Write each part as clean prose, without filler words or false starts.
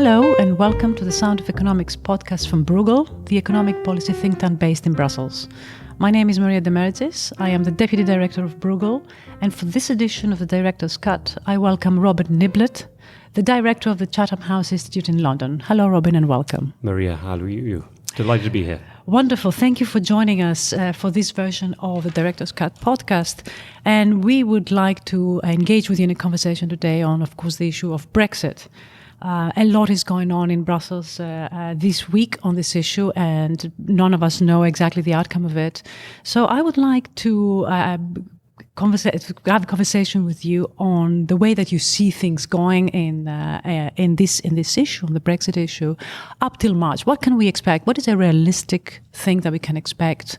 Hello and welcome to the Sound of Economics podcast from Bruegel, the economic policy think tank based in Brussels. My name is Maria Demertzis. I am the Deputy Director of Bruegel, and for this edition of the Director's Cut, I welcome Robin Niblett, the Director of the Chatham House Institute in London. Hello, Robin, and welcome. Maria, how are you? Delighted to be here. Wonderful. Thank you for joining us for this version of the Director's Cut podcast. And we would like to engage with you in a conversation today on, of course, the issue of Brexit. A lot is going on in Brussels this week on this issue, and none of us know exactly the outcome of it. So I would like to have a conversation with you on the way that you see things going in this issue, on the Brexit issue, up till March. What can we expect? What is a realistic thing that we can expect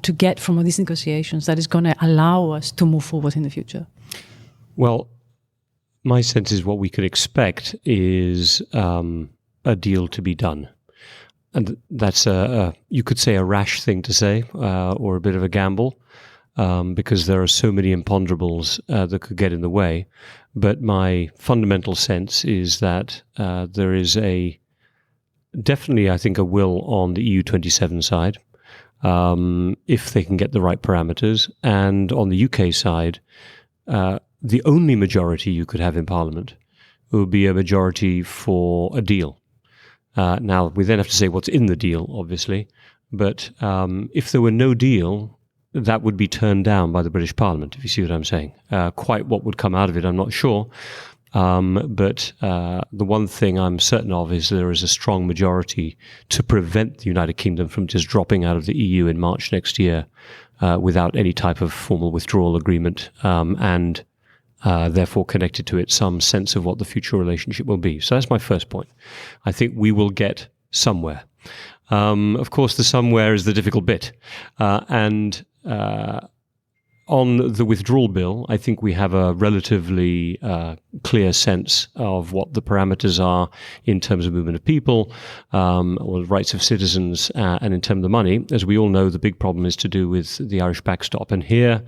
to get from these negotiations that is going to allow us to move forward in the future? Well, my sense is what we could expect is a deal to be done. And that's, you could say, a rash thing to say, or a bit of a gamble, because there are so many imponderables that could get in the way. But my fundamental sense is that there is definitely, I think, a will on the EU27 side, if they can get the right parameters. And on the UK side, the only majority you could have in Parliament would be a majority for a deal. Now, we then have to say what's in the deal, obviously. But if there were no deal, that would be turned down by the British Parliament, if you see what I'm saying. Quite what would come out of it, I'm not sure. But the one thing I'm certain of is there is a strong majority to prevent the United Kingdom from just dropping out of the EU in March next year without any type of formal withdrawal agreement, and therefore connected to it some sense of what the future relationship will be. So that's my first point. I think we will get somewhere. Of course, the somewhere is the difficult bit. And on the withdrawal bill, I think we have a relatively clear sense of what the parameters are in terms of movement of people, or the rights of citizens, and in terms of the money. As we all know, the big problem is to do with the Irish backstop. And here,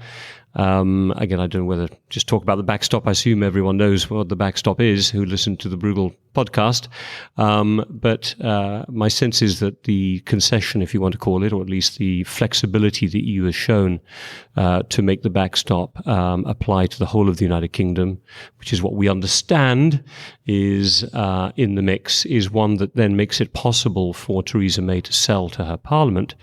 again, I don't know whether just talk about the backstop. I assume everyone knows what the backstop is who listened to the Bruegel podcast. But my sense is that the concession, if you want to call it, or at least the flexibility the EU has shown to make the backstop apply to the whole of the United Kingdom, which is what we understand is in the mix, is one that then makes it possible for Theresa May to sell to her Parliament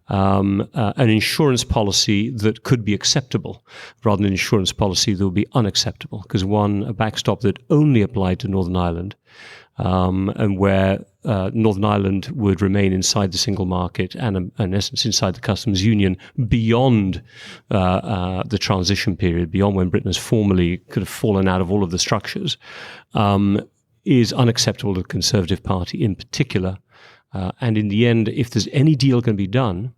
an insurance policy that could be acceptable, rather than an insurance policy that would be unacceptable. Because a backstop that only applied to Northern Ireland, and where Northern Ireland would remain inside the single market and, in essence, inside the customs union beyond the transition period, beyond when Britain has formally could have fallen out of all of the structures, is unacceptable to the Conservative Party in particular. And in the end, if there's any deal can be done,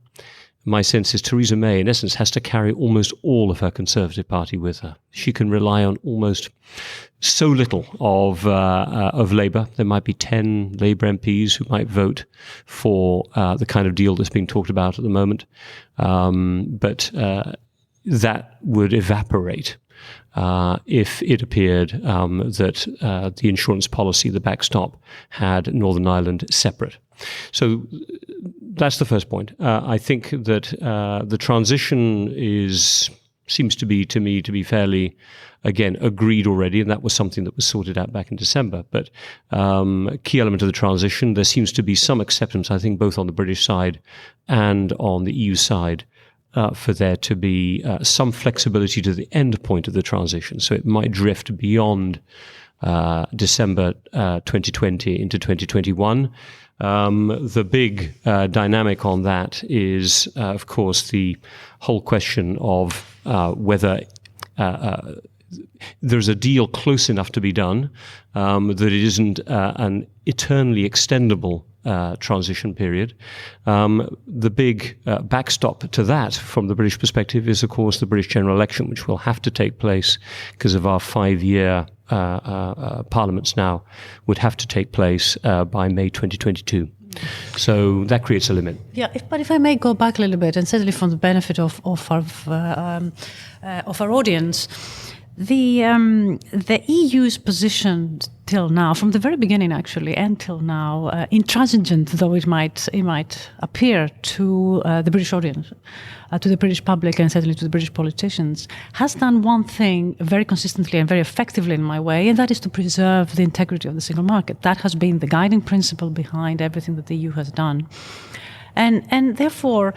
my sense is Theresa May, in essence, has to carry almost all of her Conservative Party with her. She can rely on almost so little of Labour. There might be 10 Labour MPs who might vote for the kind of deal that's being talked about at the moment. But that would evaporate if it appeared that the insurance policy, the backstop, had Northern Ireland separate. So that's the first point. I think that the transition seems to me to be fairly, again, agreed already, and that was something that was sorted out back in December. But a key element of the transition, there seems to be some acceptance, I think, both on the British side and on the EU side, for there to be some flexibility to the end point of the transition. So it might drift beyond December 2020 into 2021. The big dynamic on that is, of course, the whole question of whether there's a deal close enough to be done that it isn't an eternally extendable transition period. The big backstop to that from the British perspective is, of course, the British general election, which will have to take place because of our 5-year parliaments now, would have to take place by May 2022. So that creates a limit. Yeah, but if I may go back a little bit, and certainly from the benefit of our audience, The EU's position till now, from the very beginning actually, until now, intransigent though it might appear to the British audience, to the British public, and certainly to the British politicians, has done one thing very consistently and very effectively in my way, and that is to preserve the integrity of the single market. That has been the guiding principle behind everything that the EU has done. And therefore,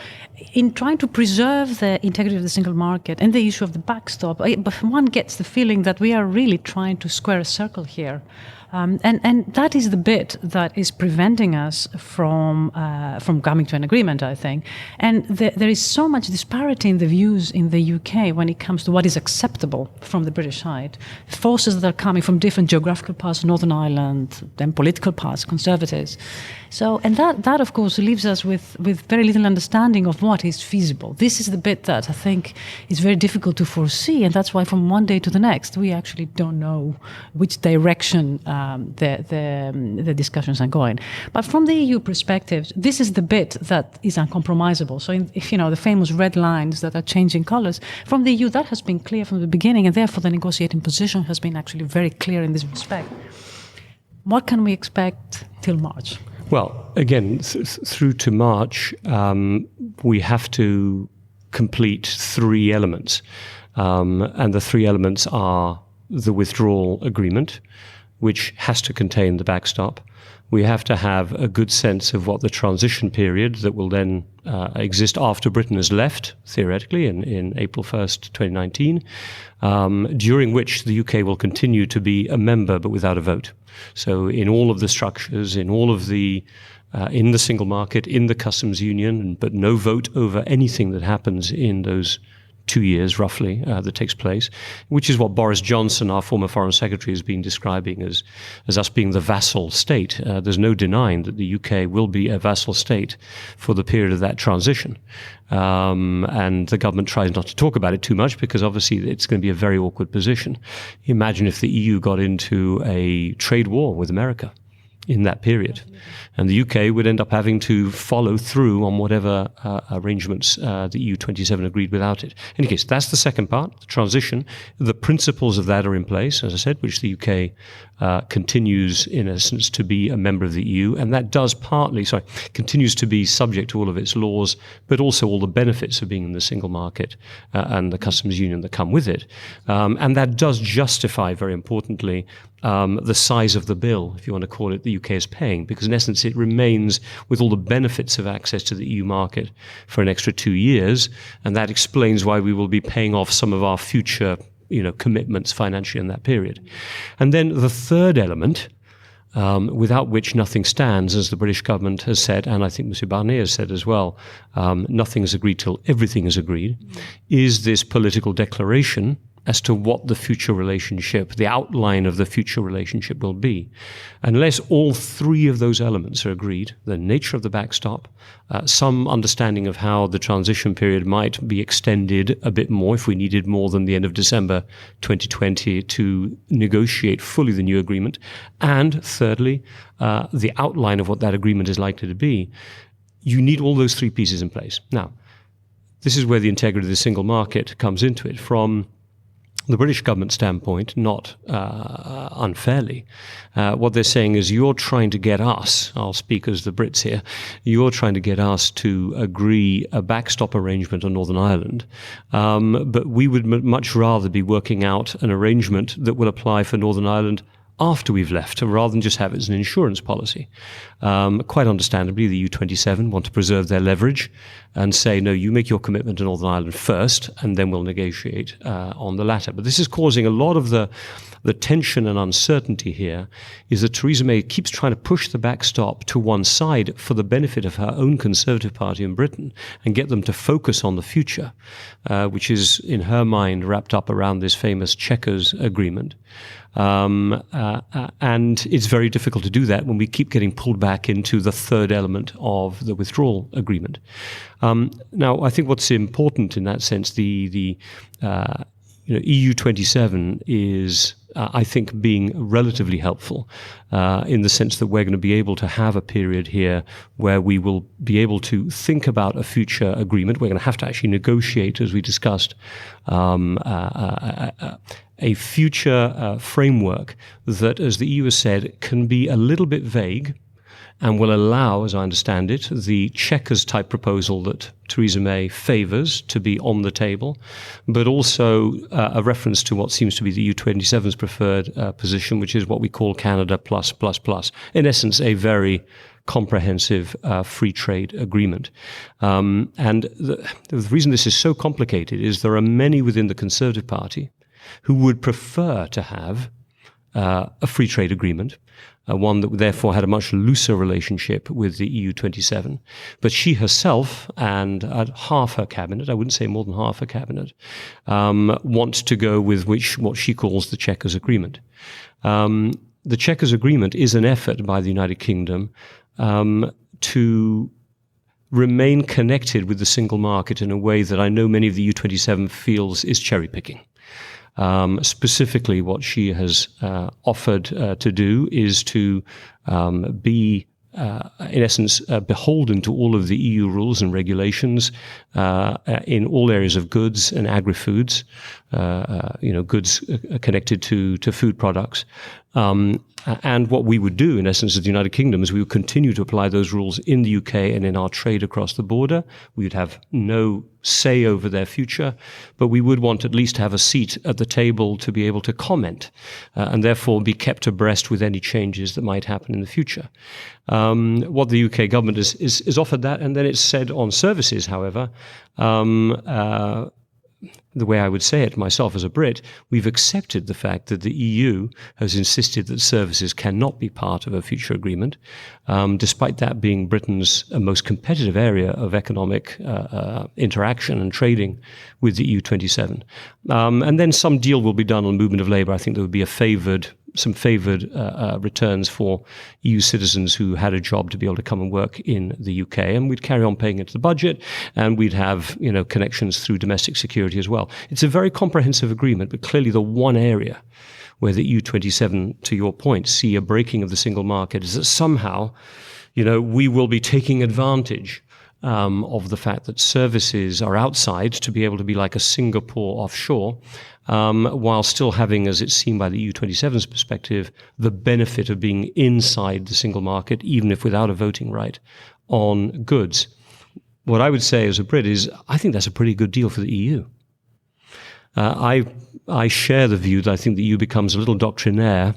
in trying to preserve the integrity of the single market and the issue of the backstop, one gets the feeling that we are really trying to square a circle here. And that is the bit that is preventing us from coming to an agreement, I think. And there is so much disparity in the views in the UK when it comes to what is acceptable from the British side. Forces that are coming from different geographical parts, Northern Ireland, then political parts, Conservatives. So, and that of course leaves us with very little understanding of what is feasible. This is the bit that I think is very difficult to foresee, and that's why from one day to the next we actually don't know which direction the discussions are going. But from the EU perspective, this is the bit that is uncompromisable. So if the famous red lines that are changing colors, from the EU that has been clear from the beginning, and therefore the negotiating position has been actually very clear in this respect. What can we expect till March? Well, again, through to March, we have to complete three elements. And the three elements are the withdrawal agreement, which has to contain the backstop. We have to have a good sense of what the transition period that will then exist after Britain has left, theoretically, in April 1st, 2019, during which the UK will continue to be a member but without a vote. So in all of the structures, in all of the in the single market, in the customs union, but no vote over anything that happens in those 2 years, roughly, that takes place, which is what Boris Johnson, our former Foreign Secretary, has been describing as us being the vassal state. There's no denying that the UK will be a vassal state for the period of that transition. And the government tries not to talk about it too much because obviously it's going to be a very awkward position. Imagine if the EU got into a trade war with America in that period. And the UK would end up having to follow through on whatever arrangements the EU27 agreed without it. In any case, that's the second part, the transition. The principles of that are in place, as I said, which the UK continues, in essence, to be a member of the EU. And that does continues to be subject to all of its laws, but also all the benefits of being in the single market and the customs union that come with it. And that does justify, very importantly, the size of the bill, if you want to call it, the UK is paying, because in essence it remains with all the benefits of access to the EU market for an extra 2 years, and that explains why we will be paying off some of our future, commitments financially in that period. And then the third element, without which nothing stands, as the British government has said, and I think Mr. Barnier has said as well, nothing is agreed till everything is agreed, is this political declaration as to what the future relationship, the outline of the future relationship will be. Unless all three of those elements are agreed, the nature of the backstop, some understanding of how the transition period might be extended a bit more if we needed more than the end of December 2020 to negotiate fully the new agreement, and thirdly, the outline of what that agreement is likely to be, you need all those three pieces in place. Now, this is where the integrity of the single market comes into it. From the British government standpoint, not unfairly, what they're saying is you're trying to get us, I'll speak as the Brits here, you're trying to get us to agree a backstop arrangement on Northern Ireland, but we would much rather be working out an arrangement that will apply for Northern Ireland after we've left, rather than just have it as an insurance policy. Quite understandably, the EU27 want to preserve their leverage and say, no, you make your commitment to Northern Ireland first, and then we'll negotiate on the latter. But this is causing a lot of the tension and uncertainty here, is that Theresa May keeps trying to push the backstop to one side for the benefit of her own Conservative Party in Britain and get them to focus on the future, which is, in her mind, wrapped up around this famous Chequers agreement. And it's very difficult to do that when we keep getting pulled back into the third element of the withdrawal agreement. Now, I think what's important in that sense, the EU27 is, I think, being relatively helpful in the sense that we're going to be able to have a period here where we will be able to think about a future agreement. We're going to have to actually negotiate, as we discussed, a future framework that, as the EU has said, can be a little bit vague and will allow, as I understand it, the Chequers-type proposal that Theresa May favours to be on the table, but also a reference to what seems to be the EU27's preferred position, which is what we call Canada plus plus plus. In essence, a very comprehensive free trade agreement. And the reason this is so complicated is there are many within the Conservative Party who would prefer to have a free trade agreement, one that therefore had a much looser relationship with the EU27. But she herself and half her cabinet, I wouldn't say more than half her cabinet, want to go with what she calls the Chequers Agreement. The Chequers Agreement is an effort by the United Kingdom to remain connected with the single market in a way that I know many of the EU27 feels is cherry-picking. Specifically, what she has offered to do is to be, in essence, beholden to all of the EU rules and regulations in all areas of goods and agri-foods, goods connected to food products. And what we would do, in essence, as the United Kingdom, is we would continue to apply those rules in the UK and in our trade across the border. We would have no say over their future, but we would want at least to have a seat at the table to be able to comment and therefore be kept abreast with any changes that might happen in the future. What the UK government is offered that, and then it's said on services, however, the way I would say it myself as a Brit, we've accepted the fact that the EU has insisted that services cannot be part of a future agreement, despite that being Britain's most competitive area of economic interaction and trading with the EU27. And then some deal will be done on movement of labour. I think there would be some favoured returns for EU citizens who had a job to be able to come and work in the UK, and we'd carry on paying into the budget, and we'd have connections through domestic security as well. It's a very comprehensive agreement, but clearly the one area where the EU27, to your point, see a breaking of the single market is that somehow, we will be taking advantage of the fact that services are outside to be able to be like a Singapore offshore, while still having, as it's seen by the EU27's perspective, the benefit of being inside the single market, even if without a voting right on goods. What I would say as a Brit is I think that's a pretty good deal for the EU. I share the view that I think the EU becomes a little doctrinaire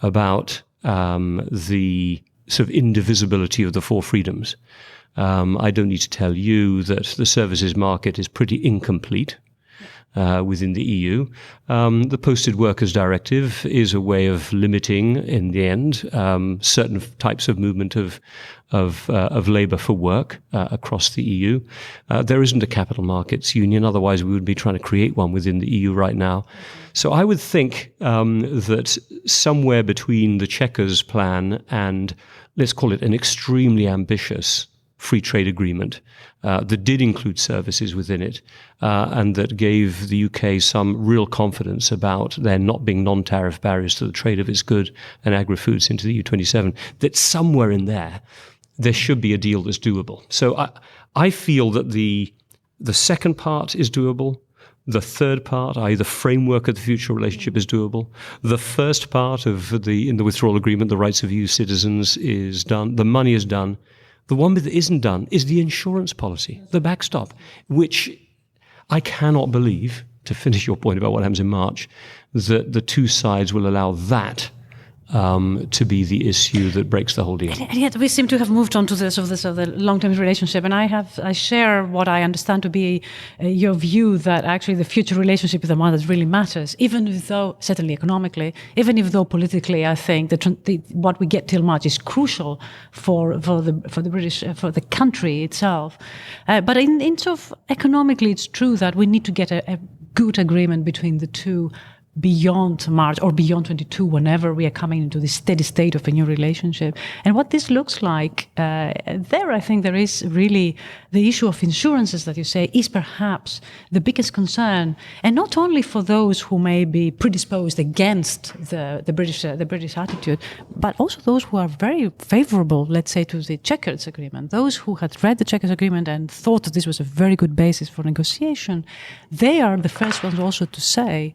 about the sort of indivisibility of the four freedoms. I don't need to tell you that the services market is pretty incomplete within the EU. The Posted Workers Directive is a way of limiting, in the end, certain types of movement of labour for work across the EU. There isn't a capital markets union, otherwise we would be trying to create one within the EU right now. So I would think that somewhere between the Chequers plan and, let's call it, an extremely ambitious free trade agreement that did include services within it, and that gave the UK some real confidence about there not being non-tariff barriers to the trade of its good and agri-foods into the EU27, that somewhere in there should be a deal that's doable. So I feel that the second part is doable. The third part, i.e. the framework of the future relationship, is doable. The first part in the withdrawal agreement, the rights of EU citizens, is done. The money is done. The one bit that isn't done is the insurance policy, the backstop, which I cannot believe, to finish your point about what happens in March, that the two sides will allow that to be the issue that breaks the whole deal. And yet we seem to have moved on to this of the long-term relationship, and I share what I understand to be your view that actually the future relationship is the one that really matters, even though, certainly economically, even if though politically, I think what we get till March is crucial for the British, for the country itself. But in sort of economically, it's true that we need to get a good agreement between the two beyond March or beyond 22, whenever we are coming into this steady state of a new relationship. And what this looks like, I think there is really the issue of insurances that you say is perhaps the biggest concern, and not only for those who may be predisposed against the British attitude, but also those who are very favourable, let's say, to the Chequers Agreement. Those who had read the Chequers Agreement and thought that this was a very good basis for negotiation, they are the first ones also to say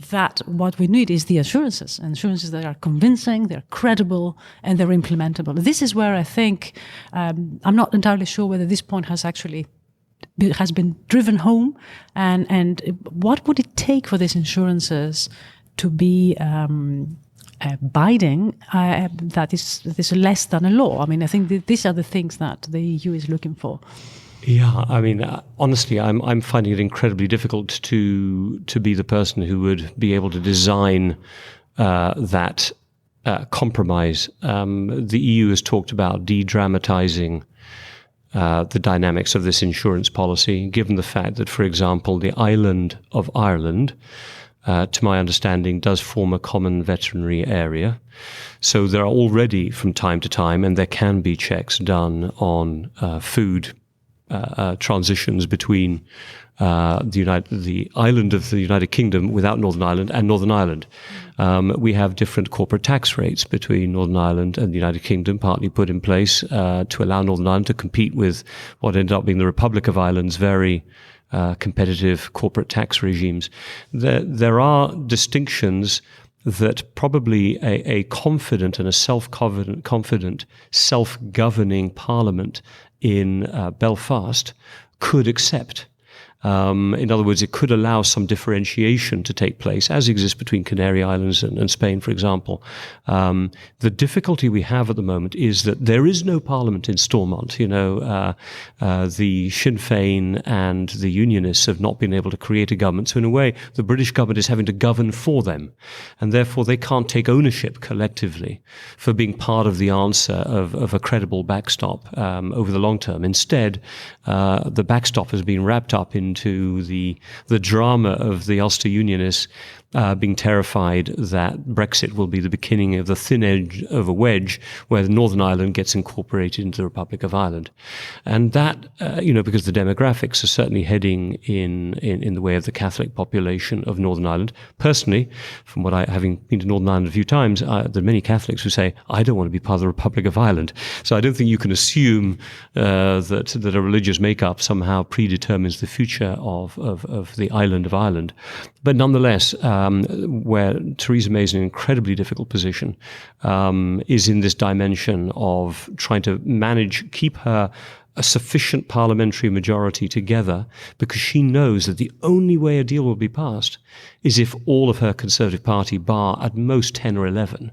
that what we need is the assurances that are convincing, they're credible, and they're implementable. This is where I think I'm not entirely sure whether this point has been driven home, and what would it take for these assurances to be binding? That is less than a law. I mean, I think these are the things that the EU is looking for. Yeah, I mean, honestly, I'm finding it incredibly difficult to be the person who would be able to design that compromise. The EU has talked about de-dramatizing the dynamics of this insurance policy, given the fact that, for example, the island of Ireland, to my understanding, does form a common veterinary area. So there are already, from time to time, and there can be checks done on food transitions between the island of the United Kingdom without Northern Ireland and Northern Ireland. We have different corporate tax rates between Northern Ireland and the United Kingdom, partly put in place to allow Northern Ireland to compete with what ended up being the Republic of Ireland's very competitive corporate tax regimes. There are distinctions that probably a confident and a self-governing parliament in Belfast could accept. In other words, it could allow some differentiation to take place, as exists between Canary Islands and Spain, for example. The difficulty we have at the moment is that there is no parliament in Stormont. The Sinn Féin and the Unionists have not been able to create a government. So in a way, the British government is having to govern for them. And therefore, they can't take ownership collectively for being part of the answer of a credible backstop over the long term. Instead, the backstop has been wrapped up into the drama of the Ulster Unionists being terrified that Brexit will be the beginning of the thin edge of a wedge where Northern Ireland gets incorporated into the Republic of Ireland. And that, because the demographics are certainly heading in the way of the Catholic population of Northern Ireland. Personally, from what having been to Northern Ireland a few times, there are many Catholics who say, I don't want to be part of the Republic of Ireland. So I don't think you can assume that a religious makeup somehow predetermines the future of the island of Ireland. But nonetheless, where Theresa May is in an incredibly difficult position is in this dimension of trying to keep a sufficient parliamentary majority together, because she knows that the only way a deal will be passed is if all of her Conservative Party, bar at most 10 or 11,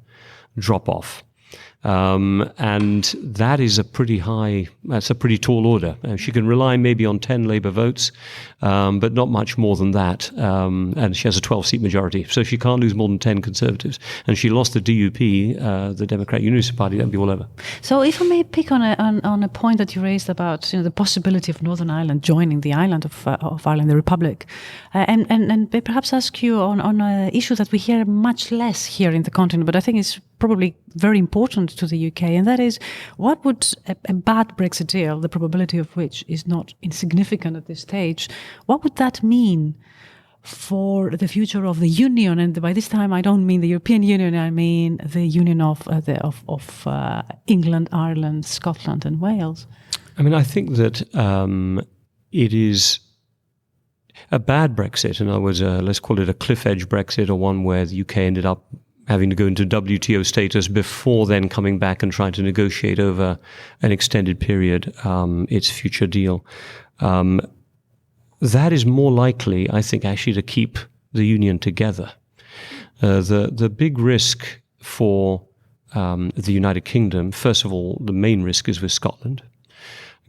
drop off. And that is that's a pretty tall order. She can rely maybe on 10 Labour votes, but not much more than that. And she has a 12-seat majority, so she can't lose more than 10 Conservatives. And she lost the DUP, the Democratic Unionist Party, that'd be all over. So if I may pick on a point that you raised about the possibility of Northern Ireland joining the island of Ireland, the Republic, and perhaps ask you on an issue that we hear much less here in the continent, but I think is probably very important to the UK, and that is, what would a bad Brexit deal, the probability of which is not insignificant at this stage, what would that mean for the future of the Union? And by this time, I don't mean the European Union, I mean the Union of England, Ireland, Scotland and Wales. I mean, I think that it is a bad Brexit. In other words, let's call it a cliff edge Brexit, or one where the UK ended up having to go into WTO status before then coming back and trying to negotiate over an extended period its future deal. That is more likely, I think, actually to keep the Union together. The big risk for the United Kingdom, first of all, the main risk is with Scotland.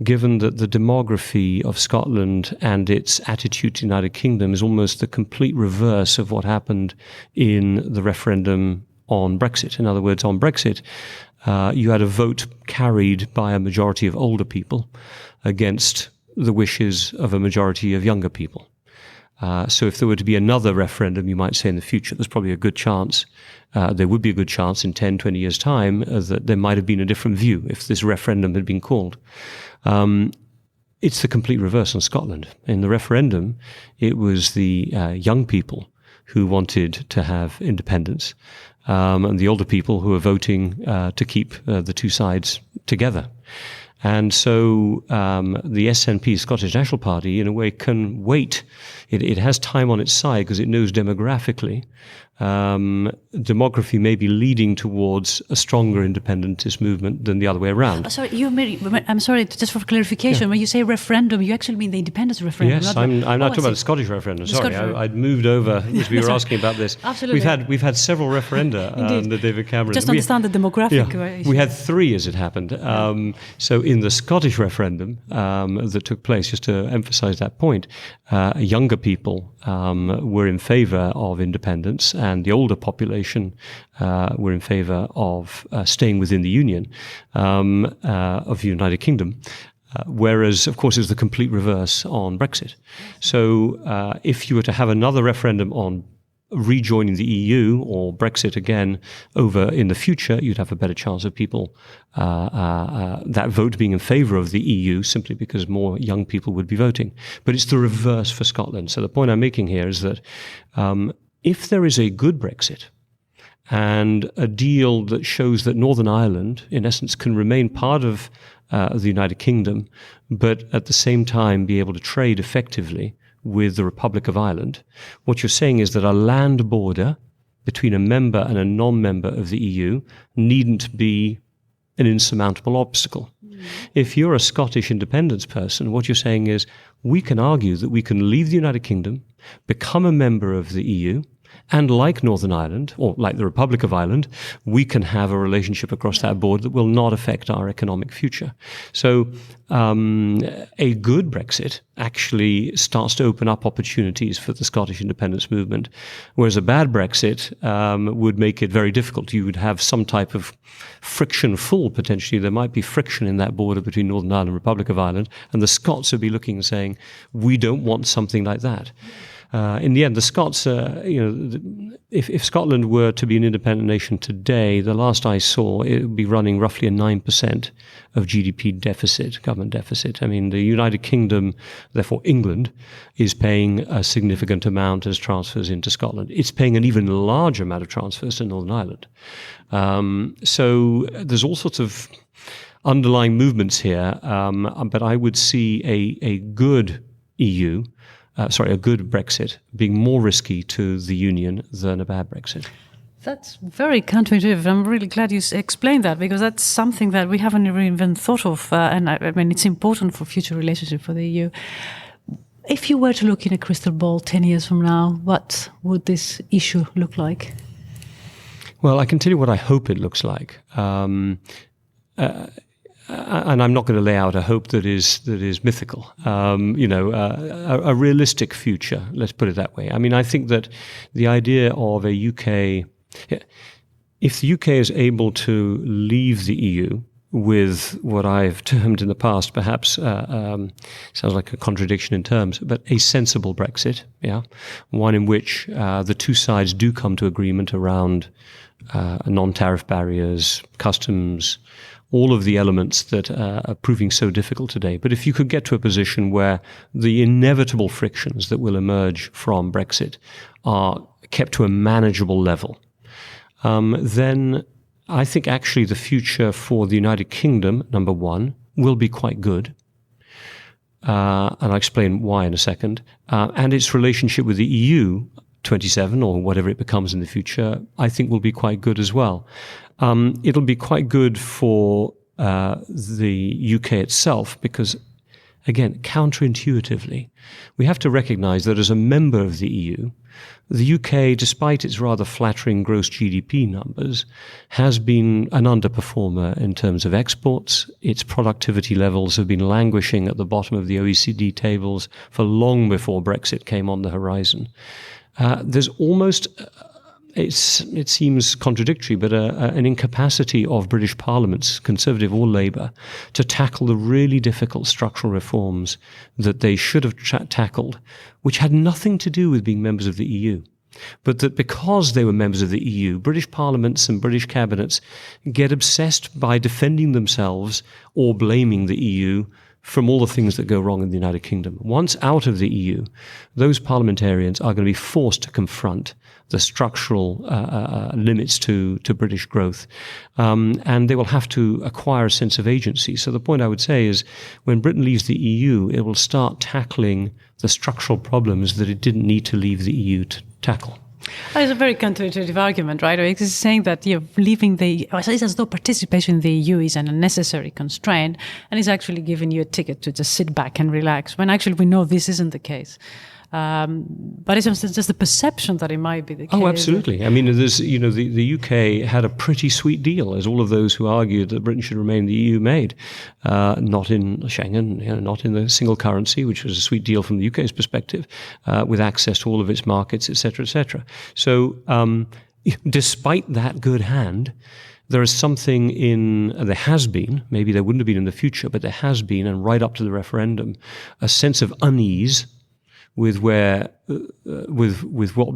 Given that the demography of Scotland and its attitude to the United Kingdom is almost the complete reverse of what happened in the referendum on Brexit. In other words, on Brexit, you had a vote carried by a majority of older people against the wishes of a majority of younger people. So if there were to be another referendum, you might say in the future, there's probably a good chance, there would be a good chance in 10, 20 years' time that there might have been a different view if this referendum had been called. It's the complete reverse on Scotland. In the referendum, it was the young people who wanted to have independence, and the older people who were voting to keep the two sides together. And so the SNP, Scottish National Party, in a way can wait. It has time on its side because it knows demographically demography may be leading towards a stronger independentist movement than the other way around. I'm sorry, just for clarification, when you say referendum, you actually mean the independence referendum? Yes, I'm not talking about the Scottish referendum. Sorry, I'd moved over because we were asking about this. Absolutely. We've had several referenda under David Cameron. Just understand the demographic. We had 3 as it happened. So in the Scottish referendum that took place, just to emphasise that point, younger people were in favour of independence, and the older population were in favour of staying within the Union of the United Kingdom. Whereas, of course, it was the complete reverse on Brexit. So if you were to have another referendum on rejoining the EU or Brexit again over in the future, you'd have a better chance of people that vote being in favour of the EU simply because more young people would be voting. But it's the reverse for Scotland. So the point I'm making here is that if there is a good Brexit and a deal that shows that Northern Ireland, in essence, can remain part of the United Kingdom, but at the same time be able to trade effectively with the Republic of Ireland, what you're saying is that a land border between a member and a non-member of the EU needn't be an insurmountable obstacle. If you're a Scottish independence person, what you're saying is we can argue that we can leave the United Kingdom, become a member of the EU, and like Northern Ireland, or like the Republic of Ireland, we can have a relationship across that border that will not affect our economic future. So a good Brexit actually starts to open up opportunities for the Scottish independence movement, whereas a bad Brexit would make it very difficult. You would have some type of friction full, potentially. There might be friction in that border between Northern Ireland and Republic of Ireland, and the Scots would be looking and saying, we don't want something like that. In the end, the Scots, if Scotland were to be an independent nation today, the last I saw, it would be running roughly a 9% of GDP deficit, government deficit. I mean, the United Kingdom, therefore England, is paying a significant amount as transfers into Scotland. It's paying an even larger amount of transfers to Northern Ireland. So there's all sorts of underlying movements here, but I would see a good EU, a good Brexit being more risky to the Union than a bad Brexit. That's very counterintuitive. I'm really glad you explained that, because that's something that we haven't even thought of. And I mean, it's important for future relationship for the EU. If you were to look in a crystal ball 10 years from now, what would this issue look like? Well, I can tell you what I hope it looks like. And I'm not going to lay out a hope that is mythical, a realistic future, let's put it that way. I mean, I think that the idea of a UK, if the UK is able to leave the EU with what I've termed in the past, perhaps sounds like a contradiction in terms, but a sensible Brexit, one in which the two sides do come to agreement around non-tariff barriers, customs, all of the elements that are proving so difficult today. But if you could get to a position where the inevitable frictions that will emerge from Brexit are kept to a manageable level, then I think actually the future for the United Kingdom, number one, will be quite good. And I'll explain why in a second. And its relationship with the EU 27 or whatever it becomes in the future, I think will be quite good as well. It'll be quite good for the UK itself because, again, counterintuitively, we have to recognize that as a member of the EU, the UK, despite its rather flattering gross GDP numbers, has been an underperformer in terms of exports. Its productivity levels have been languishing at the bottom of the OECD tables for long before Brexit came on the horizon. There's almost, it seems contradictory, but an incapacity of British parliaments, Conservative or Labour, to tackle the really difficult structural reforms that they should have tackled, which had nothing to do with being members of the EU. But that because they were members of the EU, British parliaments and British cabinets get obsessed by defending themselves or blaming the EU from all the things that go wrong in the United Kingdom. Once out of the EU, those parliamentarians are going to be forced to confront the structural limits to British growth. And they will have to acquire a sense of agency. So the point I would say is when Britain leaves the EU, it will start tackling the structural problems that it didn't need to leave the EU to tackle. It's a very counterintuitive argument, right? It's saying that leaving it's as though participation in the EU is an unnecessary constraint and is actually giving you a ticket to just sit back and relax, when actually we know this isn't the case. But it's just the perception that it might be the case. Oh, absolutely. I mean, there's, the UK had a pretty sweet deal, as all of those who argued that Britain should remain in the EU made. Not in Schengen, not in the single currency, which was a sweet deal from the UK's perspective, with access to all of its markets, et cetera, et cetera. So despite that good hand, there is something there has been, maybe there wouldn't have been in the future, but there has been, and right up to the referendum, a sense of unease with what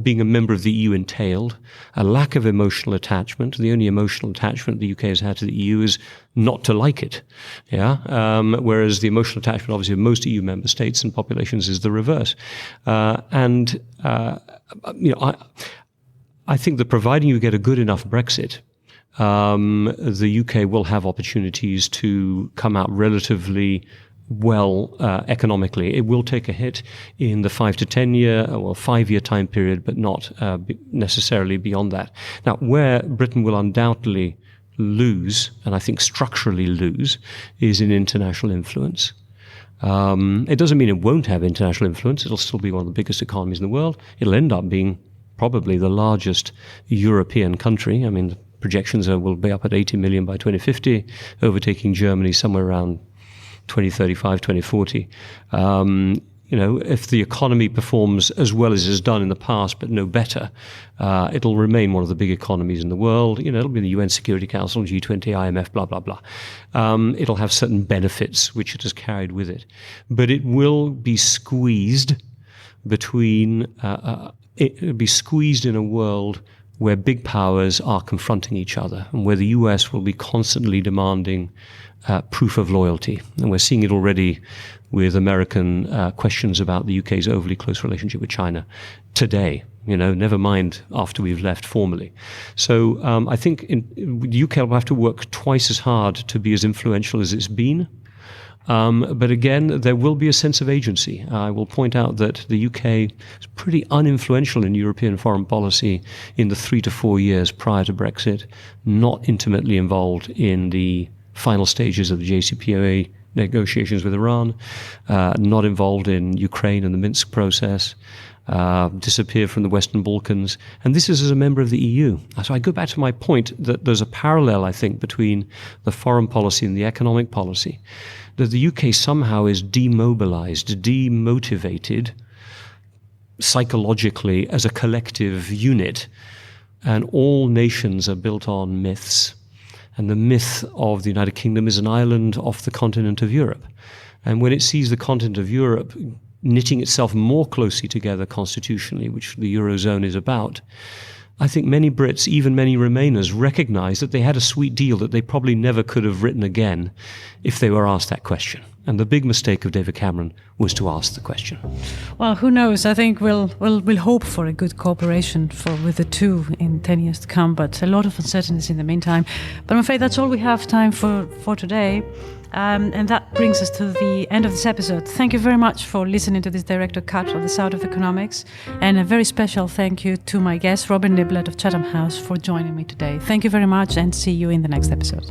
being a member of the EU entailed, a lack of emotional attachment. The only emotional attachment the UK has had to the EU is not to like it. Whereas the emotional attachment, obviously, of most EU member states and populations is the reverse. I think that providing you get a good enough Brexit, the UK will have opportunities to come out relatively well economically. It will take a hit in the 5 to 10 year, 5 year time period, but not necessarily beyond that. Now, where Britain will undoubtedly lose, and I think structurally lose, is in international influence. It doesn't mean it won't have international influence. It'll still be one of the biggest economies in the world. It'll end up being probably the largest European country. I mean, the projections will be up at 80 million by 2050, overtaking Germany somewhere around 2035, 2040. If the economy performs as well as it has done in the past, but no better, it'll remain one of the big economies in the world. It'll be in the UN Security Council, G20, IMF, blah, blah, blah. It'll have certain benefits which it has carried with it. But it will be squeezed in a world where big powers are confronting each other and where the US will be constantly demanding proof of loyalty. And we're seeing it already with American questions about the UK's overly close relationship with China today, never mind after we've left formally. So I think the UK will have to work twice as hard to be as influential as it's been. But again, there will be a sense of agency. I will point out that the UK is pretty uninfluential in European foreign policy in the 3 to 4 years prior to Brexit, not intimately involved in the final stages of the JCPOA negotiations with Iran, not involved in Ukraine and the Minsk process, disappeared from the Western Balkans. And this is as a member of the EU. So I go back to my point that there's a parallel, I think, between the foreign policy and the economic policy, that the UK somehow is demobilized, demotivated psychologically as a collective unit. And all nations are built on myths. And the myth of the United Kingdom is an island off the continent of Europe. And when it sees the continent of Europe knitting itself more closely together constitutionally, which the Eurozone is about, I think many Brits, even many Remainers, recognize that they had a sweet deal that they probably never could have written again if they were asked that question. And the big mistake of David Cameron was to ask the question. Well, who knows? I think we'll hope for a good cooperation with the two in 10 years to come, but a lot of uncertainties in the meantime. But I'm afraid that's all we have time for today. And that brings us to the end of this episode. Thank you very much for listening to this director cut of The Sound of Economics. And a very special thank you to my guest, Robin Niblett of Chatham House, for joining me today. Thank you very much and see you in the next episode.